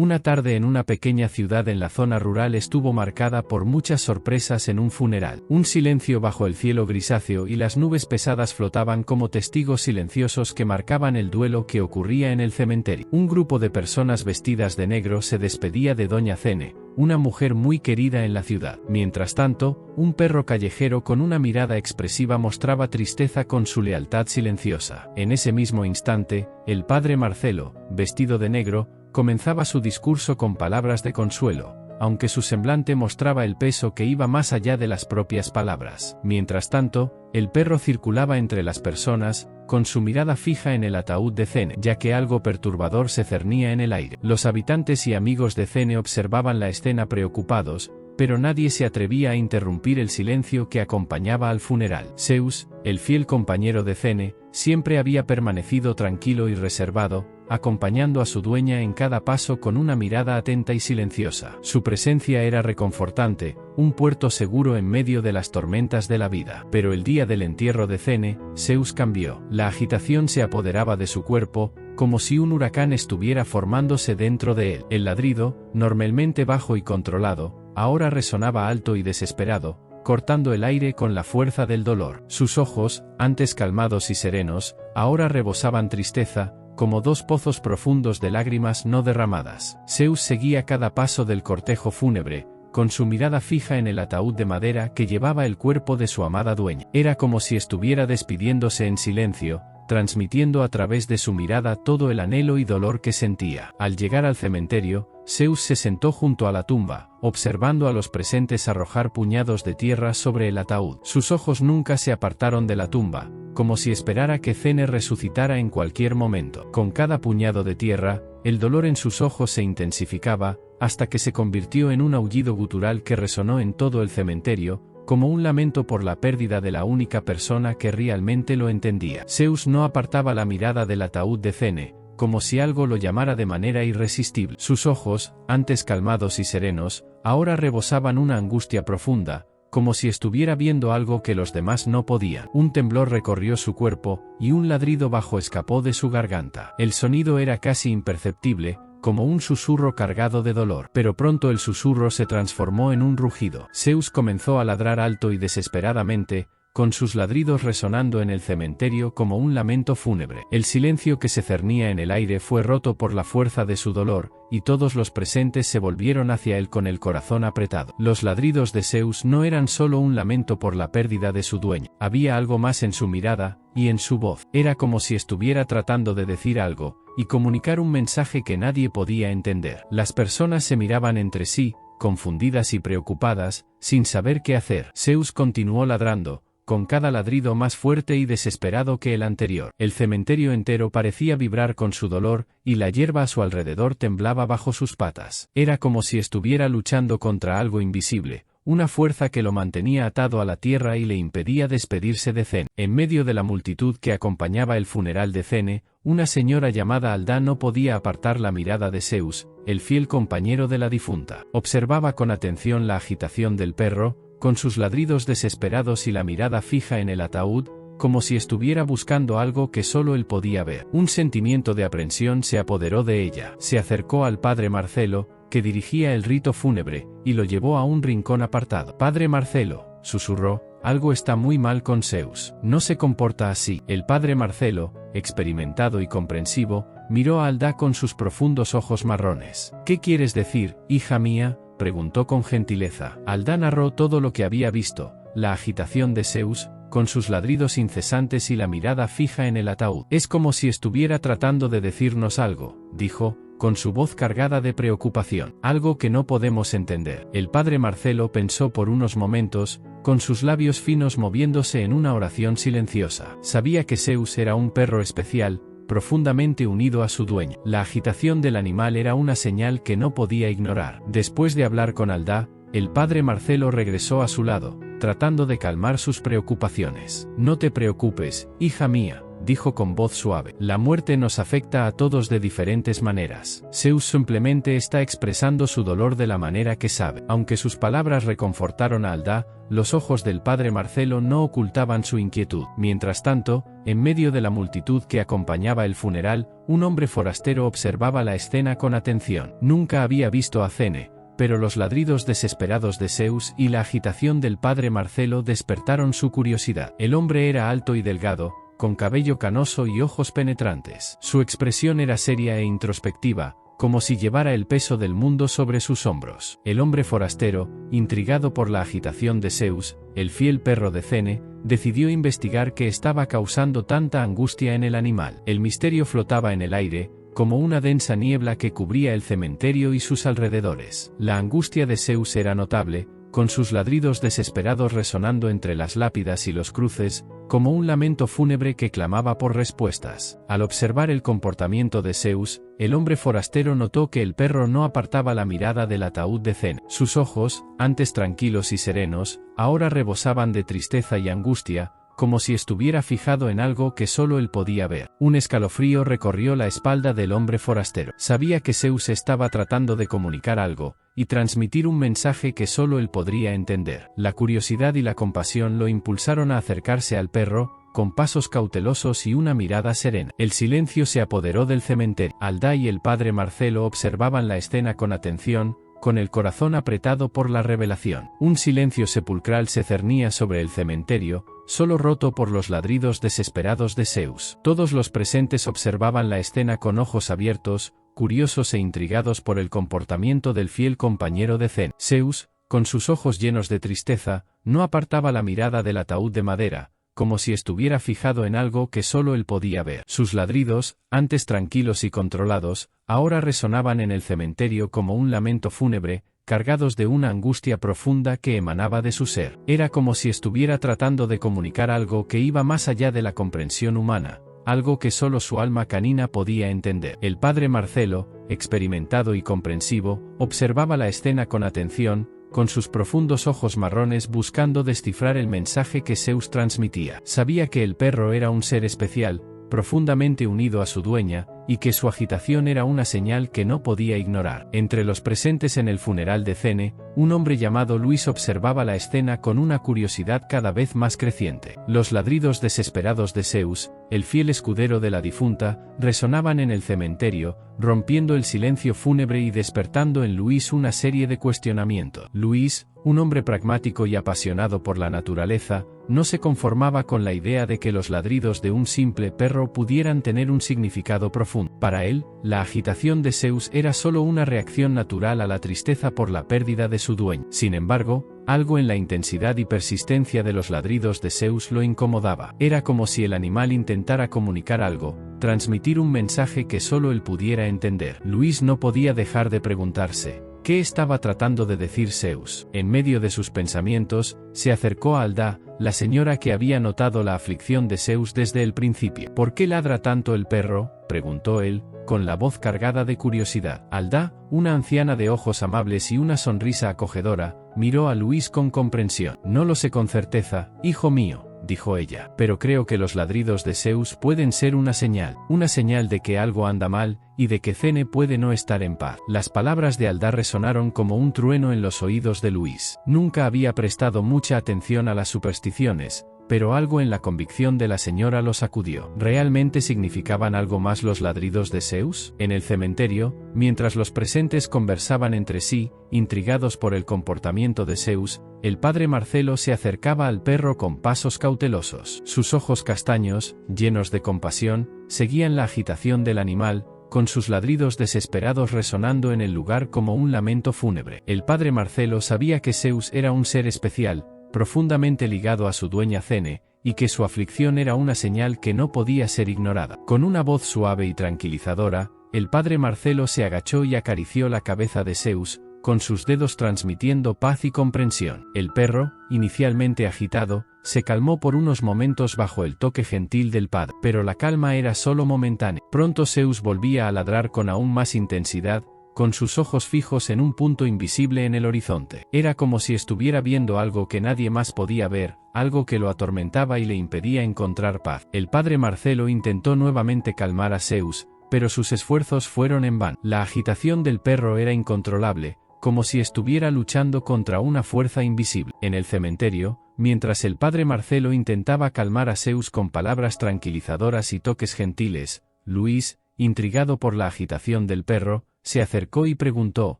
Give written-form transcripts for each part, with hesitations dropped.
Una tarde en una pequeña ciudad en la zona rural estuvo marcada por muchas sorpresas en un funeral. Un silencio bajo el cielo grisáceo y las nubes pesadas flotaban como testigos silenciosos que marcaban el duelo que ocurría en el cementerio. Un grupo de personas vestidas de negro se despedía de Doña Cene, una mujer muy querida en la ciudad. Mientras tanto, un perro callejero con una mirada expresiva mostraba tristeza con su lealtad silenciosa. En ese mismo instante, el padre Marcelo, vestido de negro, comenzaba su discurso con palabras de consuelo, aunque su semblante mostraba el peso que iba más allá de las propias palabras. Mientras tanto, el perro circulaba entre las personas, con su mirada fija en el ataúd de Cene, ya que algo perturbador se cernía en el aire. Los habitantes y amigos de Cene observaban la escena preocupados, pero nadie se atrevía a interrumpir el silencio que acompañaba al funeral. Zeus, el fiel compañero de Cene, siempre había permanecido tranquilo y reservado, acompañando a su dueña en cada paso con una mirada atenta y silenciosa. Su presencia era reconfortante, un puerto seguro en medio de las tormentas de la vida. Pero el día del entierro de Cene, Zeus cambió. La agitación se apoderaba de su cuerpo, como si un huracán estuviera formándose dentro de él. El ladrido, normalmente bajo y controlado, ahora resonaba alto y desesperado, cortando el aire con la fuerza del dolor. Sus ojos, antes calmados y serenos, ahora rebosaban tristeza, como dos pozos profundos de lágrimas no derramadas. Zeus seguía cada paso del cortejo fúnebre, con su mirada fija en el ataúd de madera que llevaba el cuerpo de su amada dueña. Era como si estuviera despidiéndose en silencio, transmitiendo a través de su mirada todo el anhelo y dolor que sentía. Al llegar al cementerio, Zeus se sentó junto a la tumba, observando a los presentes arrojar puñados de tierra sobre el ataúd. Sus ojos nunca se apartaron de la tumba, como si esperara que Cene resucitara en cualquier momento. Con cada puñado de tierra, el dolor en sus ojos se intensificaba, hasta que se convirtió en un aullido gutural que resonó en todo el cementerio, como un lamento por la pérdida de la única persona que realmente lo entendía. Zeus no apartaba la mirada del ataúd de Cene, como si algo lo llamara de manera irresistible. Sus ojos, antes calmados y serenos, ahora rebosaban una angustia profunda, como si estuviera viendo algo que los demás no podían. Un temblor recorrió su cuerpo, y un ladrido bajo escapó de su garganta. El sonido era casi imperceptible, como un susurro cargado de dolor. Pero pronto el susurro se transformó en un rugido. Zeus comenzó a ladrar alto y desesperadamente, con sus ladridos resonando en el cementerio como un lamento fúnebre. El silencio que se cernía en el aire fue roto por la fuerza de su dolor, y todos los presentes se volvieron hacia él con el corazón apretado. Los ladridos de Zeus no eran solo un lamento por la pérdida de su dueño. Había algo más en su mirada, y en su voz. Era como si estuviera tratando de decir algo, y comunicar un mensaje que nadie podía entender. Las personas se miraban entre sí, confundidas y preocupadas, sin saber qué hacer. Zeus continuó ladrando, con cada ladrido más fuerte y desesperado que el anterior. El cementerio entero parecía vibrar con su dolor, y la hierba a su alrededor temblaba bajo sus patas. Era como si estuviera luchando contra algo invisible, una fuerza que lo mantenía atado a la tierra y le impedía despedirse de Cene. En medio de la multitud que acompañaba el funeral de Cene, una señora llamada Alda no podía apartar la mirada de Zeus, el fiel compañero de la difunta. Observaba con atención la agitación del perro, con sus ladridos desesperados y la mirada fija en el ataúd, como si estuviera buscando algo que solo él podía ver. Un sentimiento de aprensión se apoderó de ella. Se acercó al padre Marcelo, que dirigía el rito fúnebre, y lo llevó a un rincón apartado. «Padre Marcelo», susurró, «algo está muy mal con Zeus. No se comporta así». El padre Marcelo, experimentado y comprensivo, miró a Alda con sus profundos ojos marrones. «¿Qué quieres decir, hija mía?», preguntó con gentileza. Alda narró todo lo que había visto, la agitación de Zeus, con sus ladridos incesantes y la mirada fija en el ataúd. «Es como si estuviera tratando de decirnos algo», dijo, con su voz cargada de preocupación. «Algo que no podemos entender». El padre Marcelo pensó por unos momentos, con sus labios finos moviéndose en una oración silenciosa. Sabía que Zeus era un perro especial, profundamente unido a su dueño. La agitación del animal era una señal que no podía ignorar. Después de hablar con Alda, el padre Marcelo regresó a su lado, tratando de calmar sus preocupaciones. «No te preocupes, hija mía», dijo con voz suave. La muerte nos afecta a todos de diferentes maneras. Zeus simplemente está expresando su dolor de la manera que sabe. Aunque sus palabras reconfortaron a Alda, los ojos del padre Marcelo no ocultaban su inquietud. Mientras tanto, en medio de la multitud que acompañaba el funeral, un hombre forastero observaba la escena con atención. Nunca había visto a Athene, pero los ladridos desesperados de Zeus y la agitación del padre Marcelo despertaron su curiosidad. El hombre era alto y delgado, con cabello canoso y ojos penetrantes. Su expresión era seria e introspectiva, como si llevara el peso del mundo sobre sus hombros. El hombre forastero, intrigado por la agitación de Zeus, el fiel perro de Athene, decidió investigar qué estaba causando tanta angustia en el animal. El misterio flotaba en el aire, como una densa niebla que cubría el cementerio y sus alrededores. La angustia de Zeus era notable, con sus ladridos desesperados resonando entre las lápidas y los cruces, como un lamento fúnebre que clamaba por respuestas. Al observar el comportamiento de Zeus, el hombre forastero notó que el perro no apartaba la mirada del ataúd de Athene. Sus ojos, antes tranquilos y serenos, ahora rebosaban de tristeza y angustia, como si estuviera fijado en algo que solo él podía ver. Un escalofrío recorrió la espalda del hombre forastero. Sabía que Zeus estaba tratando de comunicar algo, y transmitir un mensaje que solo él podría entender. La curiosidad y la compasión lo impulsaron a acercarse al perro, con pasos cautelosos y una mirada serena. El silencio se apoderó del cementerio. Alda y el padre Marcelo observaban la escena con atención, con el corazón apretado por la revelación. Un silencio sepulcral se cernía sobre el cementerio, solo roto por los ladridos desesperados de Zeus. Todos los presentes observaban la escena con ojos abiertos, curiosos e intrigados por el comportamiento del fiel compañero de Athene. Zeus, con sus ojos llenos de tristeza, no apartaba la mirada del ataúd de madera, como si estuviera fijado en algo que solo él podía ver. Sus ladridos, antes tranquilos y controlados, ahora resonaban en el cementerio como un lamento fúnebre, cargados de una angustia profunda que emanaba de su ser. Era como si estuviera tratando de comunicar algo que iba más allá de la comprensión humana, algo que solo su alma canina podía entender. El padre Marcelo, experimentado y comprensivo, observaba la escena con atención, con sus profundos ojos marrones buscando descifrar el mensaje que Zeus transmitía. Sabía que el perro era un ser especial, profundamente unido a su dueña, y que su agitación era una señal que no podía ignorar. Entre los presentes en el funeral de Athene, un hombre llamado Luis observaba la escena con una curiosidad cada vez más creciente. Los ladridos desesperados de Zeus, el fiel escudero de la difunta, resonaban en el cementerio, rompiendo el silencio fúnebre y despertando en Luis una serie de cuestionamientos. Luis, un hombre pragmático y apasionado por la naturaleza, no se conformaba con la idea de que los ladridos de un simple perro pudieran tener un significado profundo. Para él, la agitación de Zeus era solo una reacción natural a la tristeza por la pérdida de su dueño. Sin embargo, algo en la intensidad y persistencia de los ladridos de Zeus lo incomodaba. Era como si el animal intentara comunicar algo, transmitir un mensaje que solo él pudiera entender. Luis no podía dejar de preguntarse, ¿qué estaba tratando de decir Zeus? En medio de sus pensamientos, se acercó a Alda, la señora que había notado la aflicción de Zeus desde el principio. ¿Por qué ladra tanto el perro?, preguntó él, con la voz cargada de curiosidad. Alda, una anciana de ojos amables y una sonrisa acogedora, miró a Luis con comprensión. No lo sé con certeza, hijo mío, dijo ella, pero creo que los ladridos de Zeus pueden ser una señal de que algo anda mal, y de que Athene puede no estar en paz. Las palabras de Alda resonaron como un trueno en los oídos de Luis. Nunca había prestado mucha atención a las supersticiones, pero algo en la convicción de la señora lo sacudió. ¿Realmente significaban algo más los ladridos de Zeus? En el cementerio, mientras los presentes conversaban entre sí, intrigados por el comportamiento de Zeus, el padre Marcelo se acercaba al perro con pasos cautelosos. Sus ojos castaños, llenos de compasión, seguían la agitación del animal, con sus ladridos desesperados resonando en el lugar como un lamento fúnebre. El padre Marcelo sabía que Zeus era un ser especial, profundamente ligado a su dueña Athene, y que su aflicción era una señal que no podía ser ignorada. Con una voz suave y tranquilizadora, el padre Marcelo se agachó y acarició la cabeza de Zeus, con sus dedos transmitiendo paz y comprensión. El perro, inicialmente agitado, se calmó por unos momentos bajo el toque gentil del padre, pero la calma era solo momentánea. Pronto Zeus volvía a ladrar con aún más intensidad, con sus ojos fijos en un punto invisible en el horizonte. Era como si estuviera viendo algo que nadie más podía ver, algo que lo atormentaba y le impedía encontrar paz. El padre Marcelo intentó nuevamente calmar a Zeus, pero sus esfuerzos fueron en vano. La agitación del perro era incontrolable, como si estuviera luchando contra una fuerza invisible. En el cementerio, mientras el padre Marcelo intentaba calmar a Zeus con palabras tranquilizadoras y toques gentiles, Luis, intrigado por la agitación del perro, se acercó y preguntó: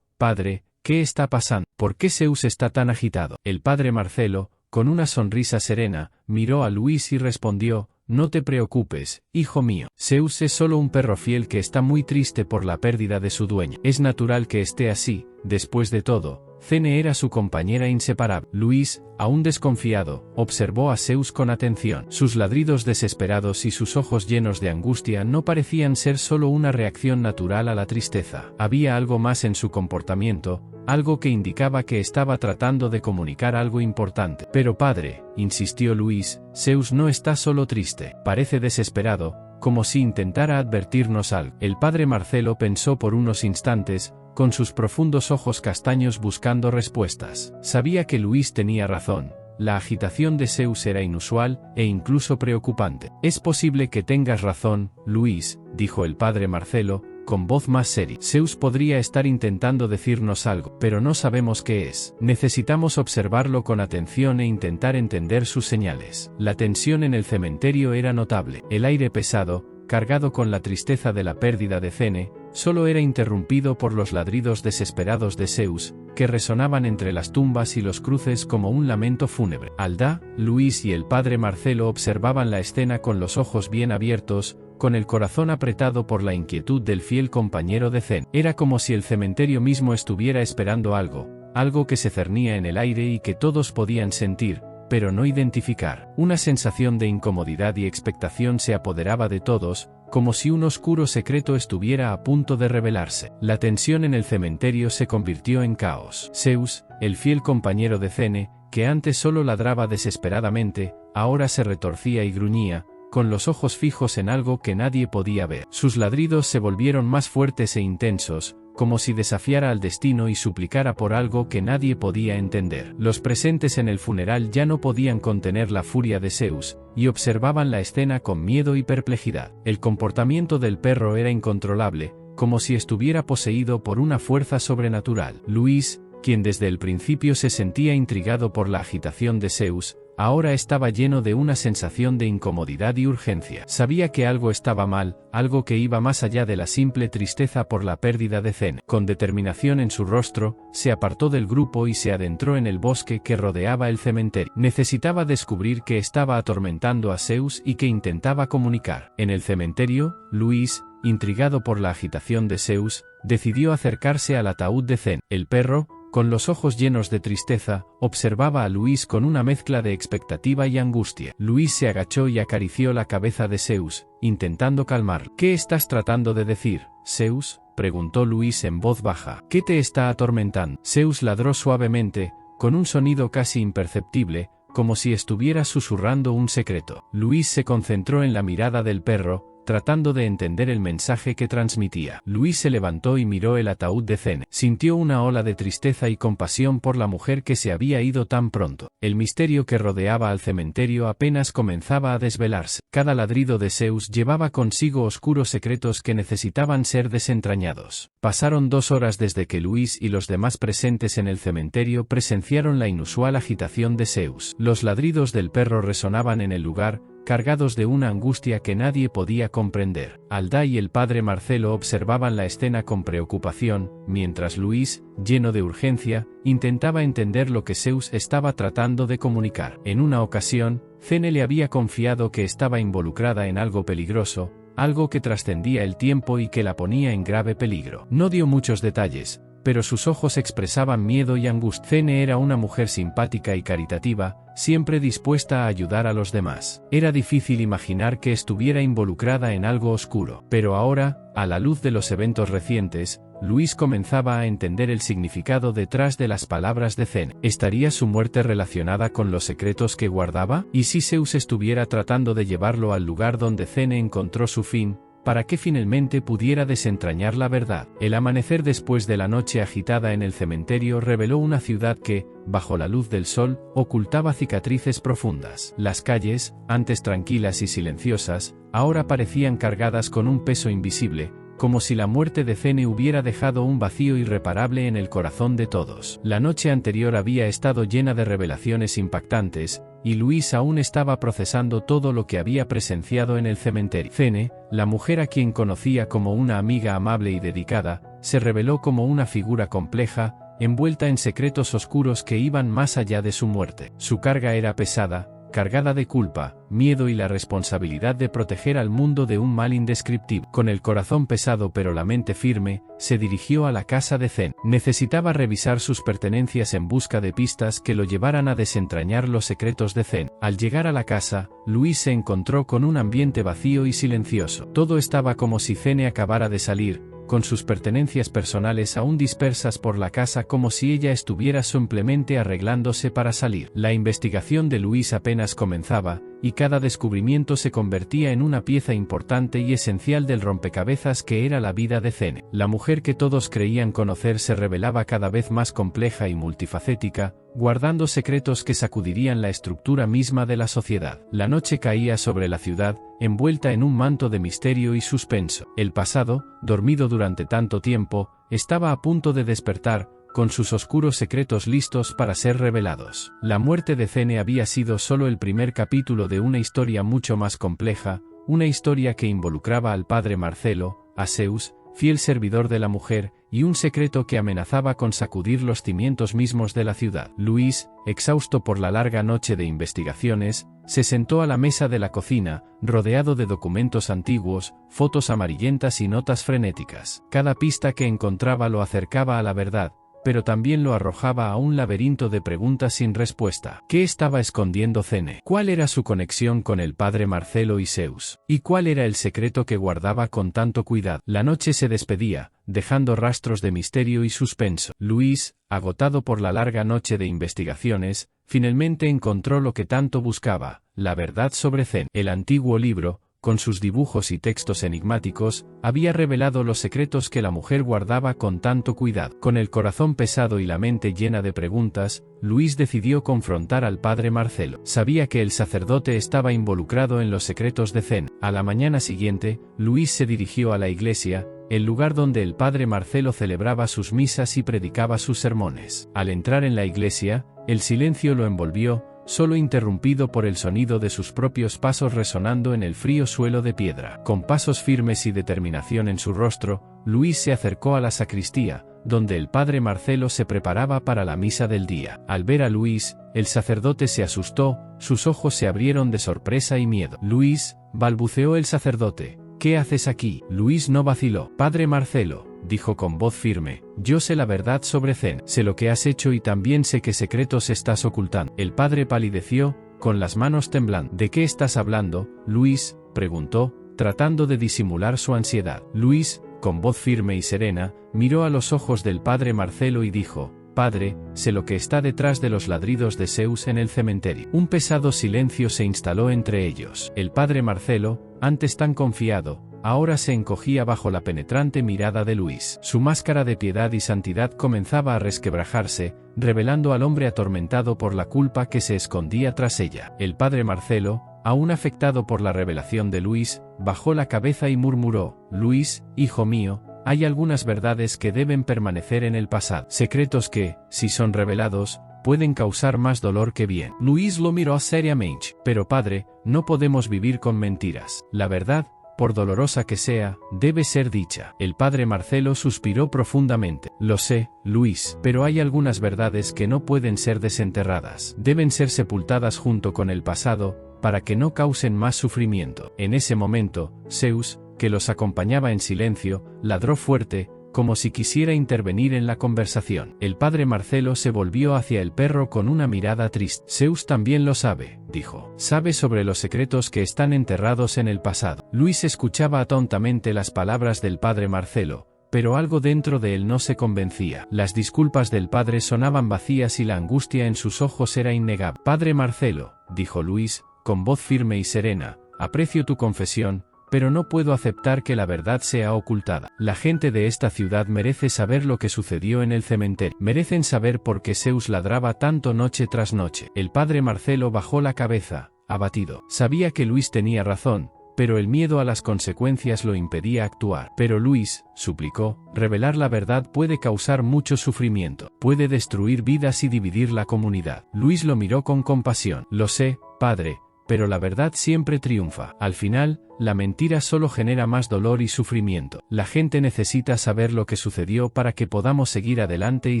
«Padre, ¿qué está pasando? ¿Por qué Zeus está tan agitado?». El padre Marcelo, con una sonrisa serena, miró a Luis y respondió: «No te preocupes, hijo mío. Zeus es solo un perro fiel que está muy triste por la pérdida de su dueño. Es natural que esté así, después de todo, Cene era su compañera inseparable». Luis, aún desconfiado, observó a Zeus con atención. Sus ladridos desesperados y sus ojos llenos de angustia no parecían ser solo una reacción natural a la tristeza. Había algo más en su comportamiento, algo que indicaba que estaba tratando de comunicar algo importante. «Pero padre», insistió Luis, «Zeus no está solo triste, parece desesperado, como si intentara advertirnos algo». El padre Marcelo pensó por unos instantes, con sus profundos ojos castaños buscando respuestas. Sabía que Luis tenía razón. La agitación de Zeus era inusual e incluso preocupante. «Es posible que tengas razón, Luis», dijo el padre Marcelo, con voz más seria. «Zeus podría estar intentando decirnos algo, pero no sabemos qué es. Necesitamos observarlo con atención e intentar entender sus señales». La tensión en el cementerio era notable. El aire pesado, cargado con la tristeza de la pérdida de Cene, solo era interrumpido por los ladridos desesperados de Zeus, que resonaban entre las tumbas y los cruces como un lamento fúnebre. Aldá, Luis y el padre Marcelo observaban la escena con los ojos bien abiertos, con el corazón apretado por la inquietud del fiel compañero de Cene. Era como si el cementerio mismo estuviera esperando algo, algo que se cernía en el aire y que todos podían sentir, pero no identificar. Una sensación de incomodidad y expectación se apoderaba de todos, como si un oscuro secreto estuviera a punto de revelarse. La tensión en el cementerio se convirtió en caos. Zeus, el fiel compañero de Cene, que antes solo ladraba desesperadamente, ahora se retorcía y gruñía, con los ojos fijos en algo que nadie podía ver. Sus ladridos se volvieron más fuertes e intensos, como si desafiara al destino y suplicara por algo que nadie podía entender. Los presentes en el funeral ya no podían contener la furia de Zeus, y observaban la escena con miedo y perplejidad. El comportamiento del perro era incontrolable, como si estuviera poseído por una fuerza sobrenatural. Luis, quien desde el principio se sentía intrigado por la agitación de Zeus, ahora estaba lleno de una sensación de incomodidad y urgencia. Sabía que algo estaba mal, algo que iba más allá de la simple tristeza por la pérdida de Cene. Con determinación en su rostro, se apartó del grupo y se adentró en el bosque que rodeaba el cementerio. Necesitaba descubrir qué estaba atormentando a Zeus y qué intentaba comunicar. En el cementerio, Luis, intrigado por la agitación de Zeus, decidió acercarse al ataúd de Cene. El perro, con los ojos llenos de tristeza, observaba a Luis con una mezcla de expectativa y angustia. Luis se agachó y acarició la cabeza de Zeus, intentando calmarlo. «¿Qué estás tratando de decir, Zeus?», preguntó Luis en voz baja. «¿Qué te está atormentando?». Zeus ladró suavemente, con un sonido casi imperceptible, como si estuviera susurrando un secreto. Luis se concentró en la mirada del perro, tratando de entender el mensaje que transmitía. Luis se levantó y miró el ataúd de Cene. Sintió una ola de tristeza y compasión por la mujer que se había ido tan pronto. El misterio que rodeaba al cementerio apenas comenzaba a desvelarse. Cada ladrido de Zeus llevaba consigo oscuros secretos que necesitaban ser desentrañados. Pasaron 2 horas desde que Luis y los demás presentes en el cementerio presenciaron la inusual agitación de Zeus. Los ladridos del perro resonaban en el lugar, cargados de una angustia que nadie podía comprender. Aldá y el padre Marcelo observaban la escena con preocupación, mientras Luis, lleno de urgencia, intentaba entender lo que Zeus estaba tratando de comunicar. En una ocasión, Cene le había confiado que estaba involucrada en algo peligroso, algo que trascendía el tiempo y que la ponía en grave peligro. No dio muchos detalles, pero sus ojos expresaban miedo y angustia. Cene era una mujer simpática y caritativa, siempre dispuesta a ayudar a los demás. Era difícil imaginar que estuviera involucrada en algo oscuro. Pero ahora, a la luz de los eventos recientes, Luis comenzaba a entender el significado detrás de las palabras de Cene. ¿Estaría su muerte relacionada con los secretos que guardaba? ¿Y si Zeus estuviera tratando de llevarlo al lugar donde Cene encontró su fin, para que finalmente pudiera desentrañar la verdad. El amanecer después de la noche agitada en el cementerio reveló una ciudad que, bajo la luz del sol, ocultaba cicatrices profundas. Las calles, antes tranquilas y silenciosas, ahora parecían cargadas con un peso invisible, como si la muerte de Zene hubiera dejado un vacío irreparable en el corazón de todos. La noche anterior había estado llena de revelaciones impactantes, y Luis aún estaba procesando todo lo que había presenciado en el cementerio. Zene, la mujer a quien conocía como una amiga amable y dedicada, se reveló como una figura compleja, envuelta en secretos oscuros que iban más allá de su muerte. Su carga era pesada, cargada de culpa, miedo y la responsabilidad de proteger al mundo de un mal indescriptible. Con el corazón pesado pero la mente firme, se dirigió a la casa de Zene. Necesitaba revisar sus pertenencias en busca de pistas que lo llevaran a desentrañar los secretos de Zene. Al llegar a la casa, Luis se encontró con un ambiente vacío y silencioso. Todo estaba como si Zene acabara de salir, con sus pertenencias personales aún dispersas por la casa como si ella estuviera simplemente arreglándose para salir. La investigación de Luis apenas comenzaba, y cada descubrimiento se convertía en una pieza importante y esencial del rompecabezas que era la vida de Zene. La mujer que todos creían conocer se revelaba cada vez más compleja y multifacética, guardando secretos que sacudirían la estructura misma de la sociedad. La noche caía sobre la ciudad, envuelta en un manto de misterio y suspenso. El pasado, dormido durante tanto tiempo, estaba a punto de despertar, con sus oscuros secretos listos para ser revelados. La muerte de Zene había sido solo el primer capítulo de una historia mucho más compleja, una historia que involucraba al padre Marcelo, a Zeus, fiel servidor de la mujer, y un secreto que amenazaba con sacudir los cimientos mismos de la ciudad. Luis, exhausto por la larga noche de investigaciones, se sentó a la mesa de la cocina, rodeado de documentos antiguos, fotos amarillentas y notas frenéticas. Cada pista que encontraba lo acercaba a la verdad, pero también lo arrojaba a un laberinto de preguntas sin respuesta. ¿Qué estaba escondiendo Zene? ¿Cuál era su conexión con el padre Marcelo y Zeus? ¿Y cuál era el secreto que guardaba con tanto cuidado? La noche se despedía, dejando rastros de misterio y suspenso. Luis, agotado por la larga noche de investigaciones, finalmente encontró lo que tanto buscaba, la verdad sobre Zene. El antiguo libro, con sus dibujos y textos enigmáticos, había revelado los secretos que la mujer guardaba con tanto cuidado. Con el corazón pesado y la mente llena de preguntas, Luis decidió confrontar al padre Marcelo. Sabía que el sacerdote estaba involucrado en los secretos de Zene. A la mañana siguiente, Luis se dirigió a la iglesia, el lugar donde el padre Marcelo celebraba sus misas y predicaba sus sermones. Al entrar en la iglesia, el silencio lo envolvió, solo interrumpido por el sonido de sus propios pasos resonando en el frío suelo de piedra. Con pasos firmes y determinación en su rostro, Luis se acercó a la sacristía, donde el padre Marcelo se preparaba para la misa del día. Al ver a Luis, el sacerdote se asustó, sus ojos se abrieron de sorpresa y miedo. «Luis», balbuceó el sacerdote, «¿qué haces aquí?» Luis no vaciló. «Padre Marcelo», dijo con voz firme, «yo sé la verdad sobre Zene, sé lo que has hecho y también sé qué secretos estás ocultando». El padre palideció, con las manos temblando. «¿De qué estás hablando, Luis?», preguntó, tratando de disimular su ansiedad. Luis, con voz firme y serena, miró a los ojos del padre Marcelo y dijo, «Padre, sé lo que está detrás de los ladridos de Zeus en el cementerio». Un pesado silencio se instaló entre ellos. El padre Marcelo, antes tan confiado, ahora se encogía bajo la penetrante mirada de Luis. Su máscara de piedad y santidad comenzaba a resquebrajarse, revelando al hombre atormentado por la culpa que se escondía tras ella. El padre Marcelo, aún afectado por la revelación de Luis, bajó la cabeza y murmuró, «Luis, hijo mío, hay algunas verdades que deben permanecer en el pasado. Secretos que, si son revelados, pueden causar más dolor que bien». Luis lo miró seriamente. «Pero padre, no podemos vivir con mentiras. La verdad, por dolorosa que sea, debe ser dicha». El padre Marcelo suspiró profundamente. «Lo sé, Luis, pero hay algunas verdades que no pueden ser desenterradas. Deben ser sepultadas junto con el pasado, para que no causen más sufrimiento». En ese momento, Zeus, que los acompañaba en silencio, ladró fuerte, como si quisiera intervenir en la conversación. El padre Marcelo se volvió hacia el perro con una mirada triste. «Zeus también lo sabe», dijo. «Sabe sobre los secretos que están enterrados en el pasado». Luis escuchaba atentamente las palabras del padre Marcelo, pero algo dentro de él no se convencía. Las disculpas del padre sonaban vacías y la angustia en sus ojos era innegable. «Padre Marcelo», dijo Luis, con voz firme y serena, «aprecio tu confesión, pero no puedo aceptar que la verdad sea ocultada. La gente de esta ciudad merece saber lo que sucedió en el cementerio. Merecen saber por qué Zeus ladraba tanto noche tras noche. El padre Marcelo bajó la cabeza, abatido. Sabía que Luis tenía razón, pero el miedo a las consecuencias lo impedía actuar. Pero Luis, suplicó, revelar la verdad puede causar mucho sufrimiento, puede destruir vidas y dividir la comunidad. Luis lo miró con compasión. Lo sé, padre, pero la verdad siempre triunfa. Al final, la mentira solo genera más dolor y sufrimiento. La gente necesita saber lo que sucedió para que podamos seguir adelante y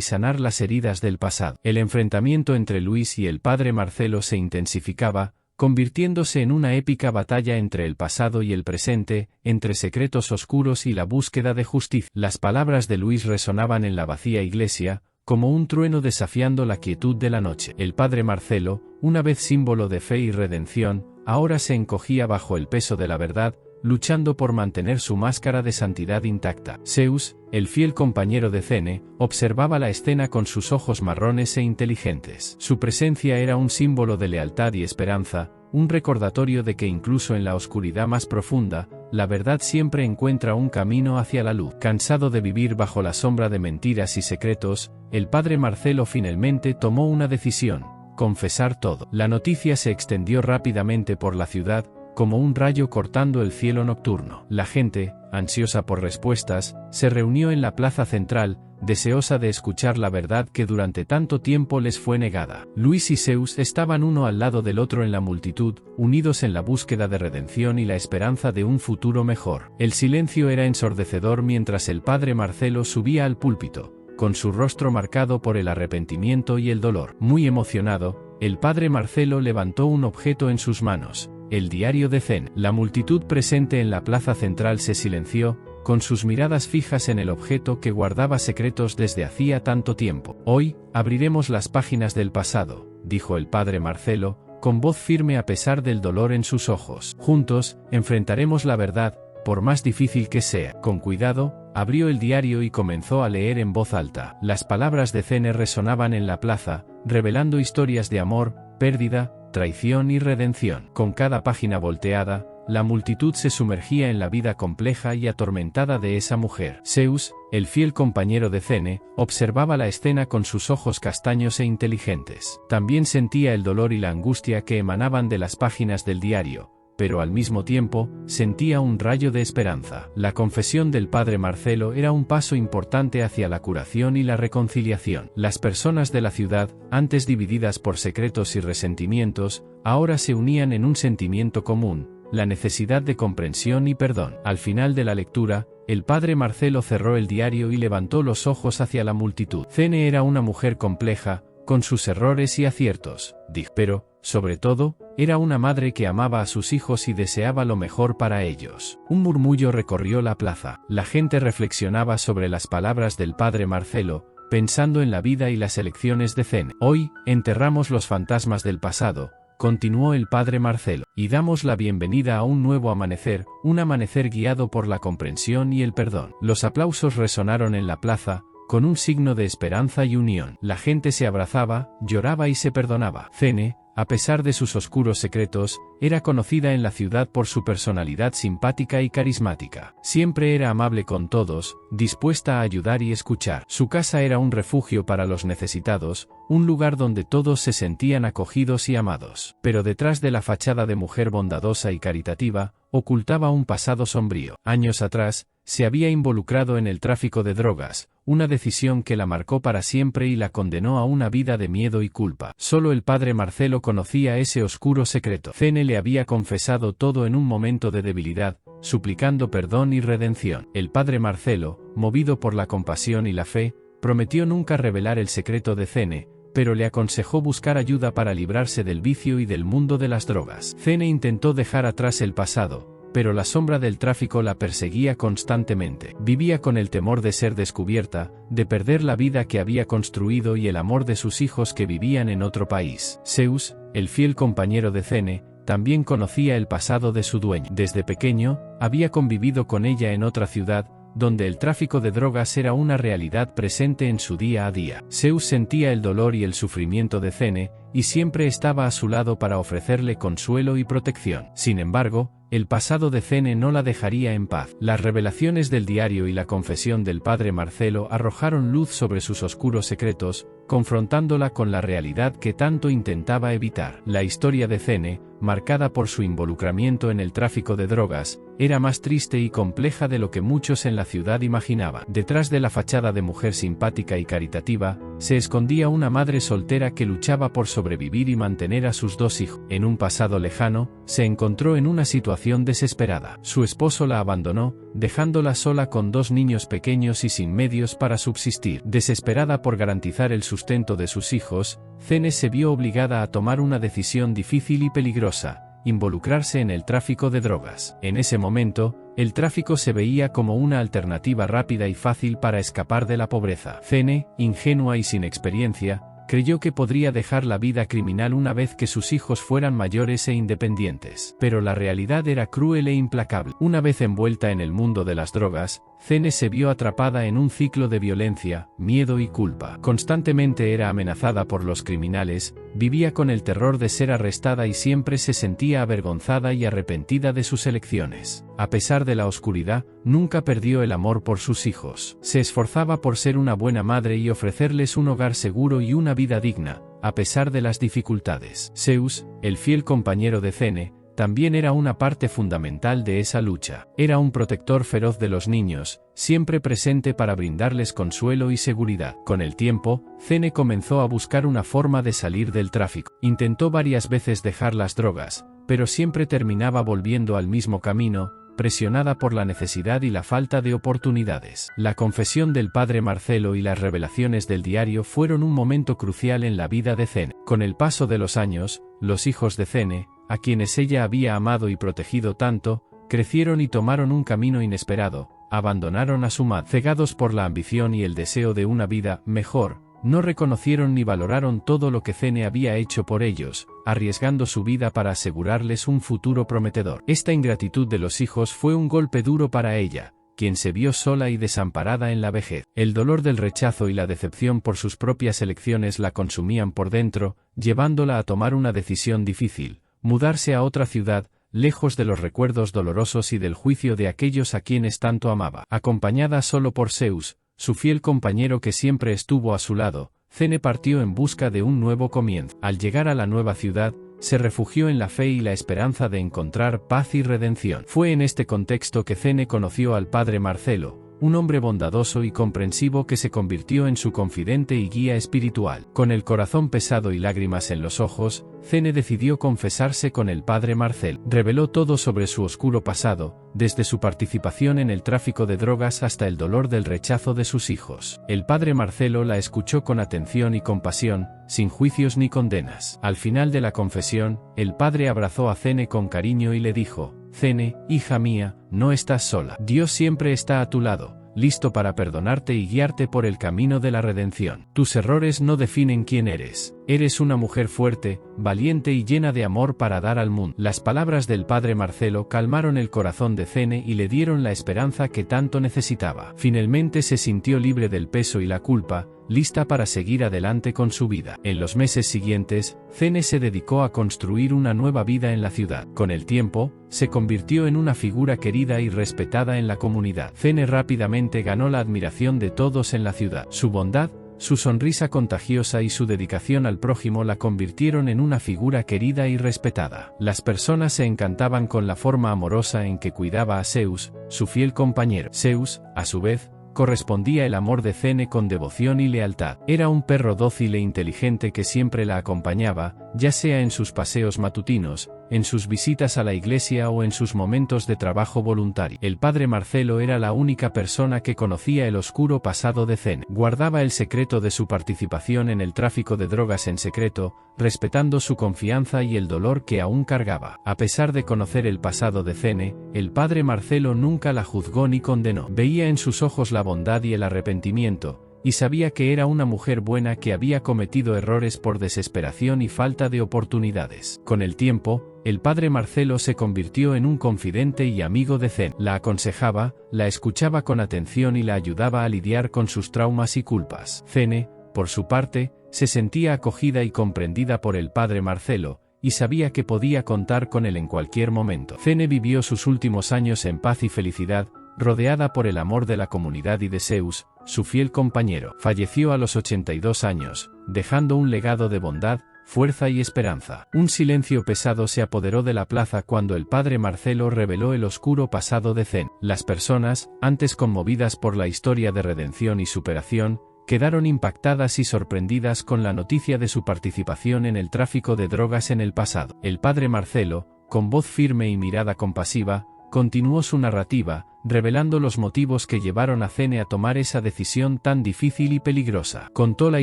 sanar las heridas del pasado. El enfrentamiento entre Luis y el padre Marcelo se intensificaba, convirtiéndose en una épica batalla entre el pasado y el presente, entre secretos oscuros y la búsqueda de justicia. Las palabras de Luis resonaban en la vacía iglesia, como un trueno desafiando la quietud de la noche. El padre Marcelo, una vez símbolo de fe y redención, ahora se encogía bajo el peso de la verdad, luchando por mantener su máscara de santidad intacta. Zeus, el fiel compañero de Cene, observaba la escena con sus ojos marrones e inteligentes. Su presencia era un símbolo de lealtad y esperanza, un recordatorio de que incluso en la oscuridad más profunda, la verdad siempre encuentra un camino hacia la luz. Cansado de vivir bajo la sombra de mentiras y secretos, el padre Marcelo finalmente tomó una decisión: confesar todo. La noticia se extendió rápidamente por la ciudad, como un rayo cortando el cielo nocturno. La gente, ansiosa por respuestas, se reunió en la plaza central, deseosa de escuchar la verdad que durante tanto tiempo les fue negada. Luis y Zeus estaban uno al lado del otro en la multitud, unidos en la búsqueda de redención y la esperanza de un futuro mejor. El silencio era ensordecedor mientras el padre Marcelo subía al púlpito, con su rostro marcado por el arrepentimiento y el dolor. Muy emocionado, el padre Marcelo levantó un objeto en sus manos: el diario de Cene. La multitud presente en la plaza central se silenció, con sus miradas fijas en el objeto que guardaba secretos desde hacía tanto tiempo. Hoy, abriremos las páginas del pasado, dijo el padre Marcelo, con voz firme a pesar del dolor en sus ojos. Juntos, enfrentaremos la verdad, por más difícil que sea. Con cuidado, abrió el diario y comenzó a leer en voz alta. Las palabras de Cene resonaban en la plaza, revelando historias de amor, pérdida, traición y redención. Con cada página volteada, la multitud se sumergía en la vida compleja y atormentada de esa mujer. Zeus, el fiel compañero de Cene, observaba la escena con sus ojos castaños e inteligentes. También sentía el dolor y la angustia que emanaban de las páginas del diario, pero al mismo tiempo, sentía un rayo de esperanza. La confesión del padre Marcelo era un paso importante hacia la curación y la reconciliación. Las personas de la ciudad, antes divididas por secretos y resentimientos, ahora se unían en un sentimiento común: la necesidad de comprensión y perdón. Al final de la lectura, el padre Marcelo cerró el diario y levantó los ojos hacia la multitud. Cene era una mujer compleja, con sus errores y aciertos, dijo, pero, sobre todo, era una madre que amaba a sus hijos y deseaba lo mejor para ellos. Un murmullo recorrió la plaza. La gente reflexionaba sobre las palabras del padre Marcelo, pensando en la vida y las elecciones de Cene. Hoy, enterramos los fantasmas del pasado, continuó el padre Marcelo, y damos la bienvenida a un nuevo amanecer, un amanecer guiado por la comprensión y el perdón. Los aplausos resonaron en la plaza, con un signo de esperanza y unión. La gente se abrazaba, lloraba y se perdonaba. Cene, a pesar de sus oscuros secretos, era conocida en la ciudad por su personalidad simpática y carismática. Siempre era amable con todos, dispuesta a ayudar y escuchar. Su casa era un refugio para los necesitados, un lugar donde todos se sentían acogidos y amados. Pero detrás de la fachada de mujer bondadosa y caritativa, ocultaba un pasado sombrío. Años atrás, se había involucrado en el tráfico de drogas, una decisión que la marcó para siempre y la condenó a una vida de miedo y culpa. Solo el padre Marcelo conocía ese oscuro secreto. Cene le había confesado todo en un momento de debilidad, suplicando perdón y redención. El padre Marcelo, movido por la compasión y la fe, prometió nunca revelar el secreto de Cene, pero le aconsejó buscar ayuda para librarse del vicio y del mundo de las drogas. Cene intentó dejar atrás el pasado, pero la sombra del tráfico la perseguía constantemente. Vivía con el temor de ser descubierta, de perder la vida que había construido y el amor de sus hijos que vivían en otro país. Zeus, el fiel compañero de Cene, también conocía el pasado de su dueño. Desde pequeño, había convivido con ella en otra ciudad, donde el tráfico de drogas era una realidad presente en su día a día. Zeus sentía el dolor y el sufrimiento de Cene, y siempre estaba a su lado para ofrecerle consuelo y protección. Sin embargo, el pasado de Zene no la dejaría en paz. Las revelaciones del diario y la confesión del padre Marcelo arrojaron luz sobre sus oscuros secretos, confrontándola con la realidad que tanto intentaba evitar. La historia de Zene, marcada por su involucramiento en el tráfico de drogas, era más triste y compleja de lo que muchos en la ciudad imaginaban. Detrás de la fachada de mujer simpática y caritativa, se escondía una madre soltera que luchaba por sobrevivir y mantener a sus 2 hijos. En un pasado lejano, se encontró en una situación desesperada. Su esposo la abandonó, dejándola sola con 2 niños pequeños y sin medios para subsistir. Desesperada por garantizar el sustento de sus hijos, Zene se vio obligada a tomar una decisión difícil y peligrosa: involucrarse en el tráfico de drogas. En ese momento, el tráfico se veía como una alternativa rápida y fácil para escapar de la pobreza. Zene, ingenua y sin experiencia, creyó que podría dejar la vida criminal una vez que sus hijos fueran mayores e independientes. Pero la realidad era cruel e implacable. Una vez envuelta en el mundo de las drogas, Zene se vio atrapada en un ciclo de violencia, miedo y culpa. Constantemente era amenazada por los criminales, vivía con el terror de ser arrestada y siempre se sentía avergonzada y arrepentida de sus elecciones. A pesar de la oscuridad, nunca perdió el amor por sus hijos. Se esforzaba por ser una buena madre y ofrecerles un hogar seguro y una vida digna, a pesar de las dificultades. Zeus, el fiel compañero de Zene, también era una parte fundamental de esa lucha. Era un protector feroz de los niños, siempre presente para brindarles consuelo y seguridad. Con el tiempo, Zene comenzó a buscar una forma de salir del tráfico. Intentó varias veces dejar las drogas, pero siempre terminaba volviendo al mismo camino, presionada por la necesidad y la falta de oportunidades. La confesión del padre Marcelo y las revelaciones del diario fueron un momento crucial en la vida de Zene. Con el paso de los años, los hijos de Zene, a quienes ella había amado y protegido tanto, crecieron y tomaron un camino inesperado, abandonaron a su madre. Cegados por la ambición y el deseo de una vida mejor, no reconocieron ni valoraron todo lo que Zene había hecho por ellos, arriesgando su vida para asegurarles un futuro prometedor. Esta ingratitud de los hijos fue un golpe duro para ella, quien se vio sola y desamparada en la vejez. El dolor del rechazo y la decepción por sus propias elecciones la consumían por dentro, llevándola a tomar una decisión difícil: mudarse a otra ciudad, lejos de los recuerdos dolorosos y del juicio de aquellos a quienes tanto amaba. Acompañada solo por Zeus, su fiel compañero que siempre estuvo a su lado, Zene partió en busca de un nuevo comienzo. Al llegar a la nueva ciudad, se refugió en la fe y la esperanza de encontrar paz y redención. Fue en este contexto que Zene conoció al padre Marcelo, un hombre bondadoso y comprensivo que se convirtió en su confidente y guía espiritual. Con el corazón pesado y lágrimas en los ojos, Zene decidió confesarse con el padre Marcelo. Reveló todo sobre su oscuro pasado, desde su participación en el tráfico de drogas hasta el dolor del rechazo de sus hijos. El padre Marcelo la escuchó con atención y compasión, sin juicios ni condenas. Al final de la confesión, el padre abrazó a Zene con cariño y le dijo: Zene, hija mía, no estás sola. Dios siempre está a tu lado, listo para perdonarte y guiarte por el camino de la redención. Tus errores no definen quién eres. Eres una mujer fuerte, valiente y llena de amor para dar al mundo. Las palabras del padre Marcelo calmaron el corazón de Zene y le dieron la esperanza que tanto necesitaba. Finalmente se sintió libre del peso y la culpa, lista para seguir adelante con su vida. En los meses siguientes, Zene se dedicó a construir una nueva vida en la ciudad. Con el tiempo, se convirtió en una figura querida y respetada en la comunidad. Zene rápidamente ganó la admiración de todos en la ciudad. Su bondad, su sonrisa contagiosa y su dedicación al prójimo la convirtieron en una figura querida y respetada. Las personas se encantaban con la forma amorosa en que cuidaba a Zeus, su fiel compañero. Zeus, a su vez, correspondía el amor de Zene con devoción y lealtad. Era un perro dócil e inteligente que siempre la acompañaba, ya sea en sus paseos matutinos, en sus visitas a la iglesia o en sus momentos de trabajo voluntario. El padre Marcelo era la única persona que conocía el oscuro pasado de Zene. Guardaba el secreto de su participación en el tráfico de drogas en secreto, respetando su confianza y el dolor que aún cargaba. A pesar de conocer el pasado de Zene, el padre Marcelo nunca la juzgó ni condenó. Veía en sus ojos la bondad y el arrepentimiento, y sabía que era una mujer buena que había cometido errores por desesperación y falta de oportunidades. Con el tiempo, el padre Marcelo se convirtió en un confidente y amigo de Zene. La aconsejaba, la escuchaba con atención y la ayudaba a lidiar con sus traumas y culpas. Zene, por su parte, se sentía acogida y comprendida por el padre Marcelo, y sabía que podía contar con él en cualquier momento. Cene vivió sus últimos años en paz y felicidad, rodeada por el amor de la comunidad y de Zeus, su fiel compañero. Falleció a los 82 años, dejando un legado de bondad, fuerza y esperanza. Un silencio pesado se apoderó de la plaza cuando el padre Marcelo reveló el oscuro pasado de Cene. Las personas, antes conmovidas por la historia de redención y superación, quedaron impactadas y sorprendidas con la noticia de su participación en el tráfico de drogas en el pasado. El padre Marcelo, con voz firme y mirada compasiva, continuó su narrativa, revelando los motivos que llevaron a Cene a tomar esa decisión tan difícil y peligrosa. Contó la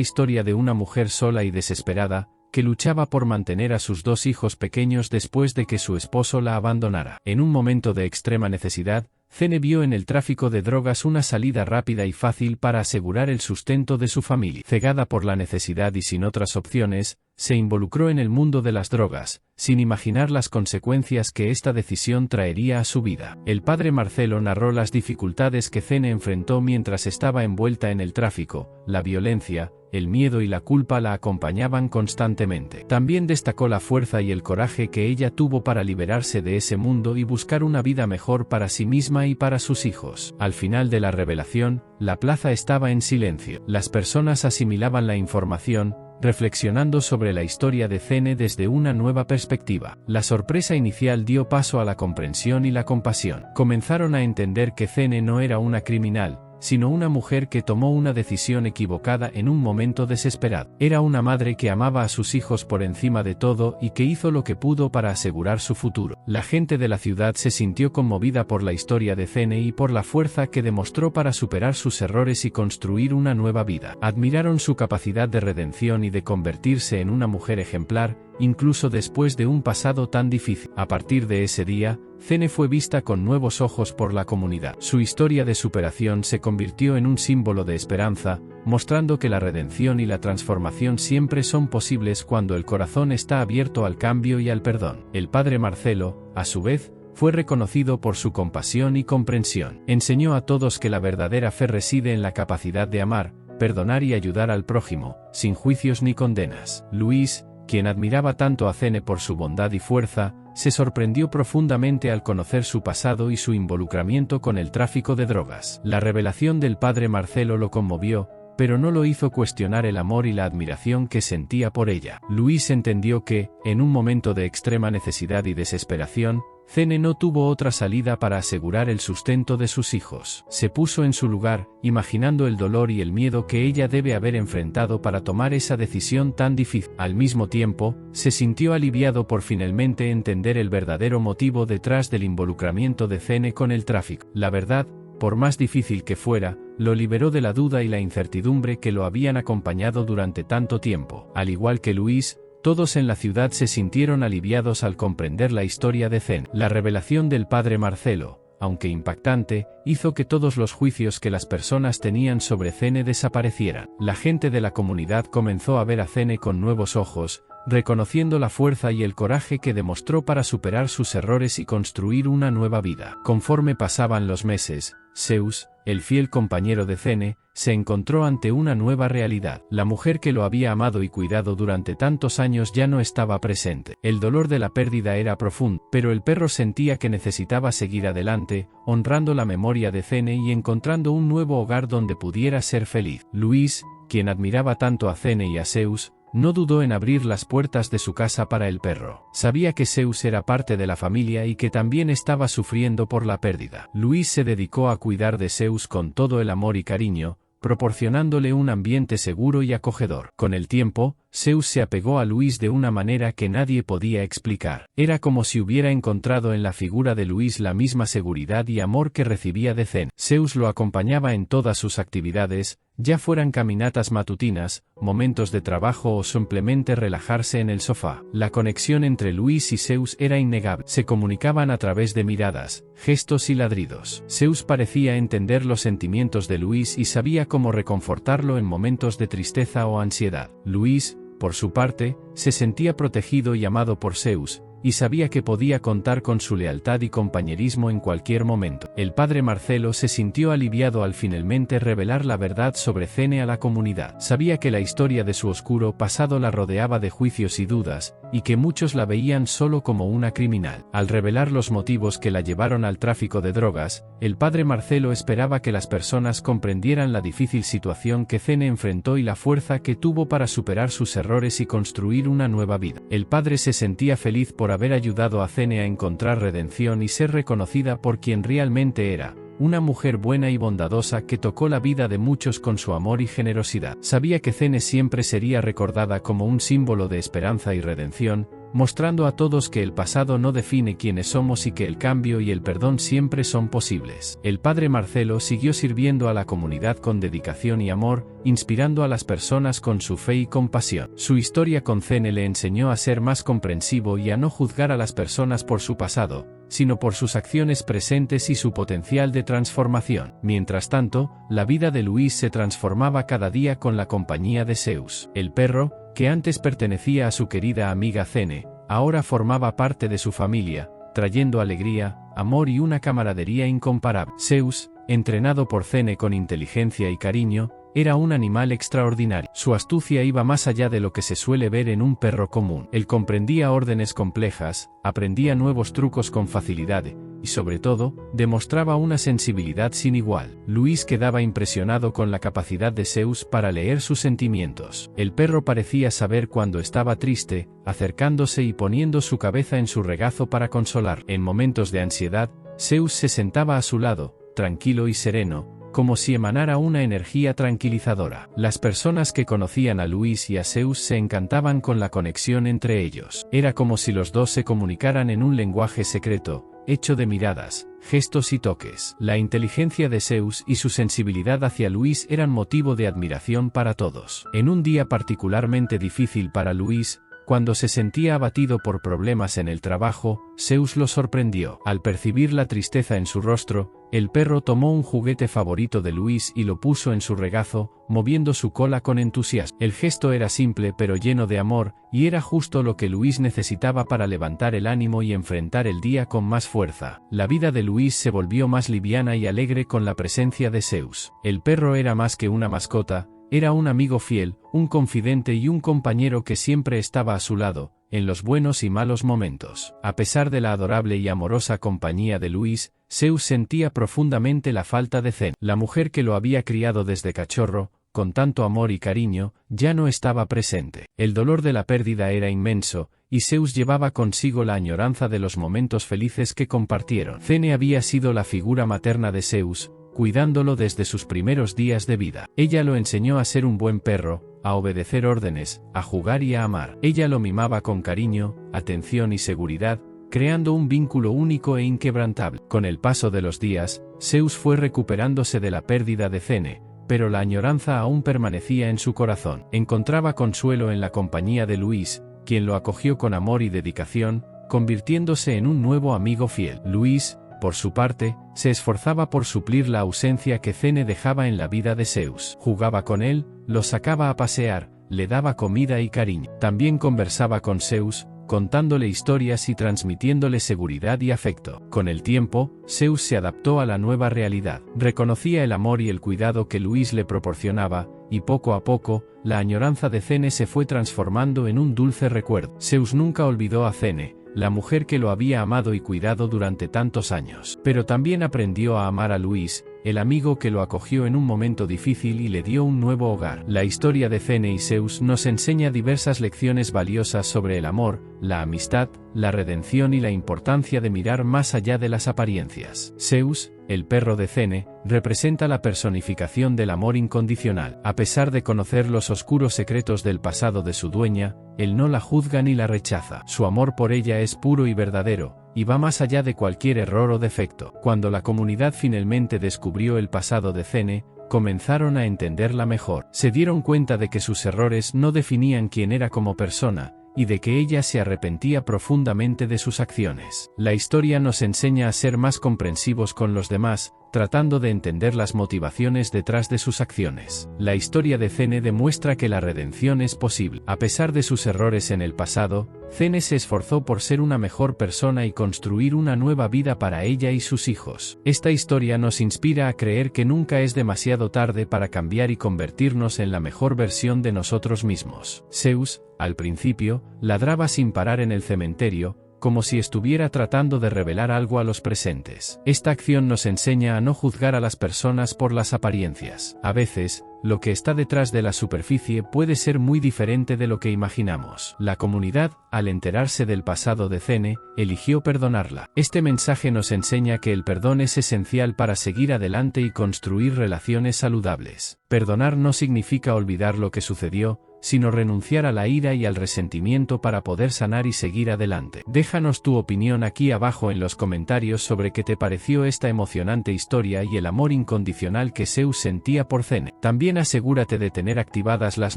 historia de una mujer sola y desesperada, que luchaba por mantener a sus 2 hijos pequeños después de que su esposo la abandonara. En un momento de extrema necesidad, Cene vio en el tráfico de drogas una salida rápida y fácil para asegurar el sustento de su familia. Cegada por la necesidad y sin otras opciones, se involucró en el mundo de las drogas, sin imaginar las consecuencias que esta decisión traería a su vida. El padre Marcelo narró las dificultades que Cene enfrentó mientras estaba envuelta en el tráfico, la violencia, el miedo y la culpa la acompañaban constantemente. También destacó la fuerza y el coraje que ella tuvo para liberarse de ese mundo y buscar una vida mejor para sí misma y para sus hijos. Al final de la revelación, la plaza estaba en silencio. Las personas asimilaban la información, reflexionando sobre la historia de Cene desde una nueva perspectiva. La sorpresa inicial dio paso a la comprensión y la compasión. Comenzaron a entender que Cene no era una criminal, sino una mujer que tomó una decisión equivocada en un momento desesperado. Era una madre que amaba a sus hijos por encima de todo y que hizo lo que pudo para asegurar su futuro. La gente de la ciudad se sintió conmovida por la historia de Cene y por la fuerza que demostró para superar sus errores y construir una nueva vida. Admiraron su capacidad de redención y de convertirse en una mujer ejemplar, incluso después de un pasado tan difícil. A partir de ese día, Cene fue vista con nuevos ojos por la comunidad. Su historia de superación se convirtió en un símbolo de esperanza, mostrando que la redención y la transformación siempre son posibles cuando el corazón está abierto al cambio y al perdón. El padre Marcelo, a su vez, fue reconocido por su compasión y comprensión. Enseñó a todos que la verdadera fe reside en la capacidad de amar, perdonar y ayudar al prójimo, sin juicios ni condenas. Luis, quien admiraba tanto a Cene por su bondad y fuerza, se sorprendió profundamente al conocer su pasado y su involucramiento con el tráfico de drogas. La revelación del padre Marcelo lo conmovió, pero no lo hizo cuestionar el amor y la admiración que sentía por ella. Luis entendió que, en un momento de extrema necesidad y desesperación, Cene no tuvo otra salida para asegurar el sustento de sus hijos. Se puso en su lugar, imaginando el dolor y el miedo que ella debe haber enfrentado para tomar esa decisión tan difícil. Al mismo tiempo, se sintió aliviado por finalmente entender el verdadero motivo detrás del involucramiento de Cene con el tráfico. La verdad, por más difícil que fuera, lo liberó de la duda y la incertidumbre que lo habían acompañado durante tanto tiempo. Al igual que Luis, todos en la ciudad se sintieron aliviados al comprender la historia de Cene. La revelación del padre Marcelo, aunque impactante, hizo que todos los juicios que las personas tenían sobre Cene desaparecieran. La gente de la comunidad comenzó a ver a Cene con nuevos ojos, reconociendo la fuerza y el coraje que demostró para superar sus errores y construir una nueva vida. Conforme pasaban los meses, Zeus, el fiel compañero de Cene, se encontró ante una nueva realidad. La mujer que lo había amado y cuidado durante tantos años ya no estaba presente. El dolor de la pérdida era profundo, pero el perro sentía que necesitaba seguir adelante, honrando la memoria de Cene y encontrando un nuevo hogar donde pudiera ser feliz. Luis, quien admiraba tanto a Cene y a Zeus, no dudó en abrir las puertas de su casa para el perro. Sabía que Zeus era parte de la familia y que también estaba sufriendo por la pérdida. Luis se dedicó a cuidar de Zeus con todo el amor y cariño, proporcionándole un ambiente seguro y acogedor. Con el tiempo, Zeus se apegó a Luis de una manera que nadie podía explicar. Era como si hubiera encontrado en la figura de Luis la misma seguridad y amor que recibía de Cene. Zeus lo acompañaba en todas sus actividades, ya fueran caminatas matutinas, momentos de trabajo o simplemente relajarse en el sofá. La conexión entre Luis y Zeus era innegable. Se comunicaban a través de miradas, gestos y ladridos. Zeus parecía entender los sentimientos de Luis y sabía cómo reconfortarlo en momentos de tristeza o ansiedad. Luis, por su parte, se sentía protegido y amado por Zeus, y sabía que podía contar con su lealtad y compañerismo en cualquier momento. El padre Marcelo se sintió aliviado al finalmente revelar la verdad sobre Zene a la comunidad. Sabía que la historia de su oscuro pasado la rodeaba de juicios y dudas, y que muchos la veían solo como una criminal. Al revelar los motivos que la llevaron al tráfico de drogas, el padre Marcelo esperaba que las personas comprendieran la difícil situación que Zene enfrentó y la fuerza que tuvo para superar sus errores y construir una nueva vida. El padre se sentía feliz por haber ayudado a Zene a encontrar redención y ser reconocida por quien realmente era, una mujer buena y bondadosa que tocó la vida de muchos con su amor y generosidad. Sabía que Zene siempre sería recordada como un símbolo de esperanza y redención, mostrando a todos que el pasado no define quiénes somos y que el cambio y el perdón siempre son posibles. El padre Marcelo siguió sirviendo a la comunidad con dedicación y amor, inspirando a las personas con su fe y compasión. Su historia con Zene le enseñó a ser más comprensivo y a no juzgar a las personas por su pasado, sino por sus acciones presentes y su potencial de transformación. Mientras tanto, la vida de Luis se transformaba cada día con la compañía de Zeus. El perro, que antes pertenecía a su querida amiga Zene, ahora formaba parte de su familia, trayendo alegría, amor y una camaradería incomparable. Zeus, entrenado por Zene con inteligencia y cariño, era un animal extraordinario. Su astucia iba más allá de lo que se suele ver en un perro común. Él comprendía órdenes complejas, aprendía nuevos trucos con facilidad y, sobre todo, demostraba una sensibilidad sin igual. Luis quedaba impresionado con la capacidad de Zeus para leer sus sentimientos. El perro parecía saber cuando estaba triste, acercándose y poniendo su cabeza en su regazo para consolar. En momentos de ansiedad, Zeus se sentaba a su lado, tranquilo y sereno, como si emanara una energía tranquilizadora. Las personas que conocían a Luis y a Zeus se encantaban con la conexión entre ellos. Era como si los dos se comunicaran en un lenguaje secreto, hecho de miradas, gestos y toques. La inteligencia de Zeus y su sensibilidad hacia Luis eran motivo de admiración para todos. En un día particularmente difícil para Luis, cuando se sentía abatido por problemas en el trabajo, Zeus lo sorprendió. Al percibir la tristeza en su rostro, el perro tomó un juguete favorito de Luis y lo puso en su regazo, moviendo su cola con entusiasmo. El gesto era simple pero lleno de amor, y era justo lo que Luis necesitaba para levantar el ánimo y enfrentar el día con más fuerza. La vida de Luis se volvió más liviana y alegre con la presencia de Zeus. El perro era más que una mascota, era un amigo fiel, un confidente y un compañero que siempre estaba a su lado, en los buenos y malos momentos. A pesar de la adorable y amorosa compañía de Luis, Zeus sentía profundamente la falta de Zene. La mujer que lo había criado desde cachorro, con tanto amor y cariño, ya no estaba presente. El dolor de la pérdida era inmenso, y Zeus llevaba consigo la añoranza de los momentos felices que compartieron. Zene había sido la figura materna de Zeus, cuidándolo desde sus primeros días de vida. Ella lo enseñó a ser un buen perro, a obedecer órdenes, a jugar y a amar. Ella lo mimaba con cariño, atención y seguridad, creando un vínculo único e inquebrantable. Con el paso de los días, Zeus fue recuperándose de la pérdida de Zene, pero la añoranza aún permanecía en su corazón. Encontraba consuelo en la compañía de Luis, quien lo acogió con amor y dedicación, convirtiéndose en un nuevo amigo fiel. Luis, por su parte, se esforzaba por suplir la ausencia que Zene dejaba en la vida de Zeus. Jugaba con él, lo sacaba a pasear, le daba comida y cariño. También conversaba con Zeus, contándole historias y transmitiéndole seguridad y afecto. Con el tiempo, Zeus se adaptó a la nueva realidad. Reconocía el amor y el cuidado que Luis le proporcionaba, y poco a poco, la añoranza de Zene se fue transformando en un dulce recuerdo. Zeus nunca olvidó a Zene, la mujer que lo había amado y cuidado durante tantos años. Pero también aprendió a amar a Luis, el amigo que lo acogió en un momento difícil y le dio un nuevo hogar. La historia de Zene y Zeus nos enseña diversas lecciones valiosas sobre el amor, la amistad, la redención y la importancia de mirar más allá de las apariencias. Zeus, el perro de Zene, representa la personificación del amor incondicional. A pesar de conocer los oscuros secretos del pasado de su dueña, él no la juzga ni la rechaza. Su amor por ella es puro y verdadero, y va más allá de cualquier error o defecto. Cuando la comunidad finalmente descubrió el pasado de Zene, comenzaron a entenderla mejor. Se dieron cuenta de que sus errores no definían quién era como persona, y de que ella se arrepentía profundamente de sus acciones. La historia nos enseña a ser más comprensivos con los demás, tratando de entender las motivaciones detrás de sus acciones. La historia de Zene demuestra que la redención es posible. A pesar de sus errores en el pasado, Zene se esforzó por ser una mejor persona y construir una nueva vida para ella y sus hijos. Esta historia nos inspira a creer que nunca es demasiado tarde para cambiar y convertirnos en la mejor versión de nosotros mismos. Zeus, al principio, ladraba sin parar en el cementerio, como si estuviera tratando de revelar algo a los presentes. Esta acción nos enseña a no juzgar a las personas por las apariencias. A veces, lo que está detrás de la superficie puede ser muy diferente de lo que imaginamos. La comunidad, al enterarse del pasado de Zene, eligió perdonarla. Este mensaje nos enseña que el perdón es esencial para seguir adelante y construir relaciones saludables. Perdonar no significa olvidar lo que sucedió, sino renunciar a la ira y al resentimiento para poder sanar y seguir adelante. Déjanos tu opinión aquí abajo en los comentarios sobre qué te pareció esta emocionante historia y el amor incondicional que Zeus sentía por Zene. También asegúrate de tener activadas las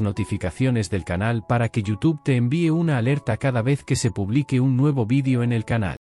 notificaciones del canal para que YouTube te envíe una alerta cada vez que se publique un nuevo vídeo en el canal.